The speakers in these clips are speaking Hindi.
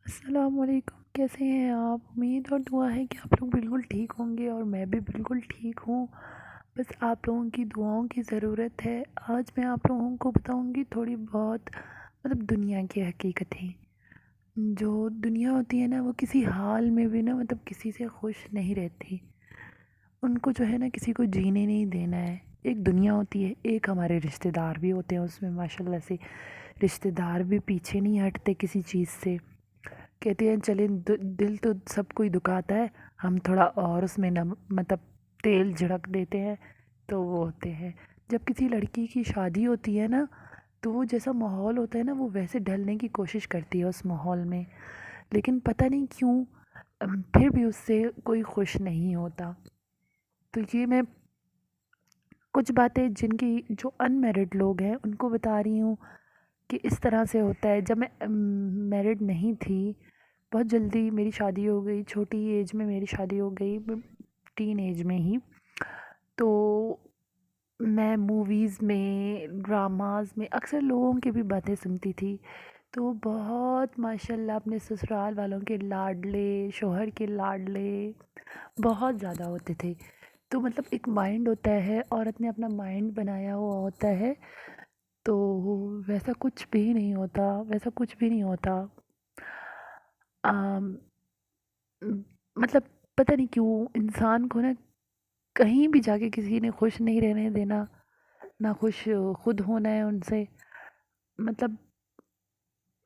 अस्सलामुअलैकुम, कैसे हैं आप? उम्मीद और दुआ है कि आप लोग बिल्कुल ठीक होंगे और मैं भी बिल्कुल ठीक हूँ। बस आप लोगों की दुआओं की ज़रूरत है। आज मैं आप लोगों को बताऊँगी थोड़ी बहुत दुनिया की हकीकतें। जो दुनिया होती है ना, वो किसी हाल में भी ना किसी से खुश नहीं रहती। उनको जो है ना, किसी को जीने नहीं देना है। एक दुनिया होती है, एक हमारे रिश्तेदार भी होते हैं उसमें, माशाल्लाह से। रिश्तेदार भी पीछे नहीं हटते किसी चीज़ से। कहते हैं चले दिल तो सब कोई दुखाता है, हम थोड़ा और उसमें तेल झड़क देते हैं तो वो होते हैं। जब किसी लड़की की शादी होती है ना, तो वो जैसा माहौल होता है ना, वो वैसे ढलने की कोशिश करती है उस माहौल में। लेकिन पता नहीं क्यों फिर भी उससे कोई खुश नहीं होता। तो ये मैं कुछ बातें जिनकी जो अनमैरिड लोग हैं उनको बता रही हूँ कि इस तरह से होता है। जब मैं मैरिड नहीं थी, बहुत जल्दी मेरी शादी हो गई, छोटी एज में मेरी शादी हो गई, टीन एज में ही। तो मैं मूवीज़ में, ड्रामास में अक्सर लोगों की भी बातें सुनती थी। तो बहुत माशाल्लाह अपने ससुराल वालों के लाडले, शौहर के लाडले बहुत ज़्यादा होते थे। तो एक माइंड होता है, औरत ने अपना माइंड बनाया हुआ होता है। तो वैसा कुछ भी नहीं होता, वैसा कुछ भी नहीं होता। अम, मतलब पता नहीं क्यों इंसान को ना कहीं भी जाके किसी ने खुश नहीं रहने देना, ना खुश खुद होना है उनसे। मतलब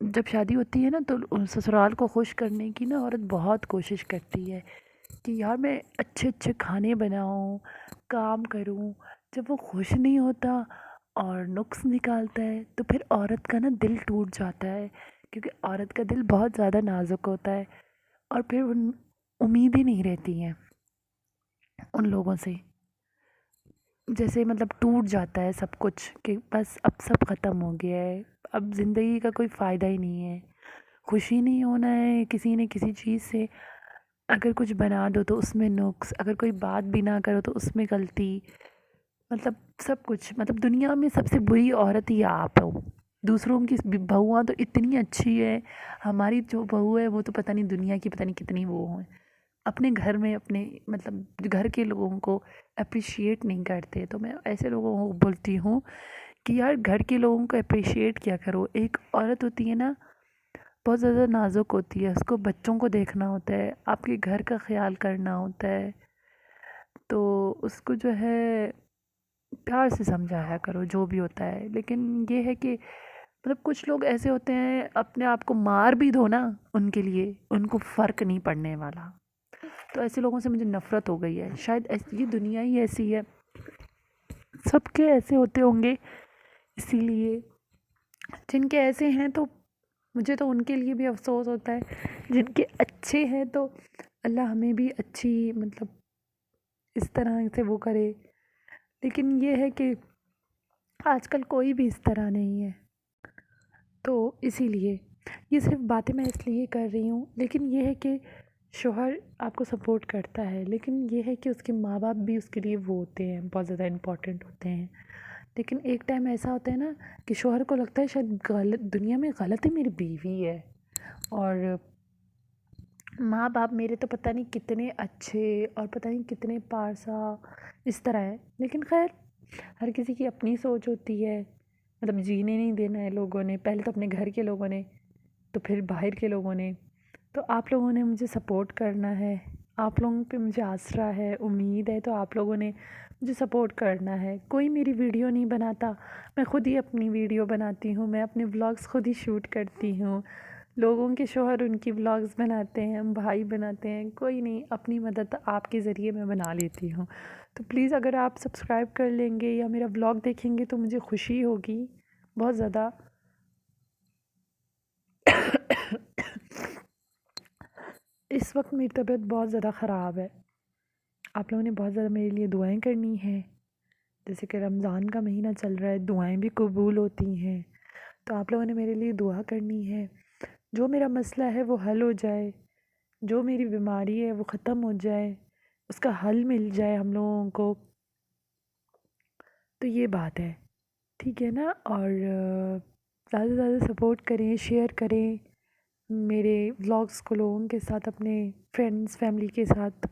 जब शादी होती है ना, तो ससुराल को खुश करने की ना औरत बहुत कोशिश करती है कि यार मैं अच्छे अच्छे खाने बनाऊं, काम करूं। जब वो खुश नहीं होता और नुक्स निकालता है, तो फिर औरत का ना दिल टूट जाता है, क्योंकि औरत का दिल बहुत ज़्यादा नाजुक होता है। और फिर उन उम्मीद ही नहीं रहती हैं उन लोगों से। जैसे टूट जाता है सब कुछ कि बस अब सब ख़त्म हो गया है, अब ज़िंदगी का कोई फ़ायदा ही नहीं है। खुशी नहीं होना है किसी ने किसी चीज़ से। अगर कुछ बना दो तो उसमें नुक्स, अगर कोई बात भी ना करो तो उसमें गलती। सब कुछ, दुनिया में सबसे बुरी औरत ही आप हो। दूसरों की बहुआँ तो इतनी अच्छी है, हमारी जो बहू है वो तो पता नहीं दुनिया की पता नहीं कितनी वो है। अपने घर में अपने घर के लोगों को अप्रिशिएट नहीं करते। तो मैं ऐसे लोगों को बोलती हूँ कि यार घर के लोगों को अप्रिशिएट किया करो। एक औरत होती है ना, बहुत ज़्यादा नाजुक होती है, उसको बच्चों को देखना होता है, आपके घर का ख्याल करना होता है। तो उसको जो है प्यार से समझाया करो जो भी होता है। लेकिन ये है कि कुछ लोग ऐसे होते हैं, अपने आप को मार भी दो ना, उनके लिए उनको फ़र्क नहीं पड़ने वाला। तो ऐसे लोगों से मुझे नफ़रत हो गई है। शायद ये दुनिया ही ऐसी है, सबके ऐसे होते होंगे। इसीलिए जिनके ऐसे हैं तो मुझे तो उनके लिए भी अफ़सोस होता है। जिनके अच्छे हैं तो अल्लाह हमें भी अच्छी इस तरह से वो करे। लेकिन ये है कि आजकल कोई भी इस तरह नहीं है। तो इसीलिए ये सिर्फ बातें मैं इसलिए कर रही हूँ। लेकिन ये है कि शौहर आपको सपोर्ट करता है, लेकिन ये है कि उसके माँ बाप भी उसके लिए वो होते हैं, बहुत ज़्यादा इम्पोर्टेंट होते हैं। लेकिन एक टाइम ऐसा होता है ना कि शौहर को लगता है शायद गलत दुनिया में गलत ही मेरी बीवी है, और माँ बाप मेरे तो पता नहीं कितने अच्छे और पता नहीं कितने पारसा इस तरह है। लेकिन खैर, हर किसी की अपनी सोच होती है। जीने नहीं देना है लोगों ने, पहले तो अपने घर के लोगों ने, तो फिर बाहर के लोगों ने। तो आप लोगों ने मुझे सपोर्ट करना है, आप लोगों पे मुझे आसरा है, उम्मीद है। तो आप लोगों ने मुझे सपोर्ट करना है। कोई मेरी वीडियो नहीं बनाता, मैं खुद ही अपनी वीडियो बनाती हूँ, मैं अपने व्लॉग्स खुद ही शूट करती हूँ। लोगों के शौहर उनकी व्लॉग्स बनाते हैं, हम भाई बनाते हैं। कोई नहीं, अपनी मदद आपके ज़रिए मैं बना लेती हूँ। तो प्लीज़ अगर आप सब्सक्राइब कर लेंगे या मेरा व्लॉग देखेंगे तो मुझे खुशी होगी बहुत ज़्यादा। इस वक्त मेरी तबीयत बहुत ज़्यादा ख़राब है। आप लोगों ने बहुत ज़्यादा मेरे लिए दुआएं करनी है। जैसे कि रमज़ान का महीना चल रहा है, दुआएं भी कबूल होती हैं। तो आप लोगों ने मेरे लिए दुआ करनी है, जो मेरा मसला है वो हल हो जाए, जो मेरी बीमारी है वो ख़त्म हो जाए, उसका हल मिल जाए हम लोगों को। तो ये बात है, ठीक है ना। और ज़्यादा से ज़्यादा सपोर्ट करें, शेयर करें, मेरे व्लॉग्स को लोगों के साथ, अपने फ्रेंड्स फैमिली के साथ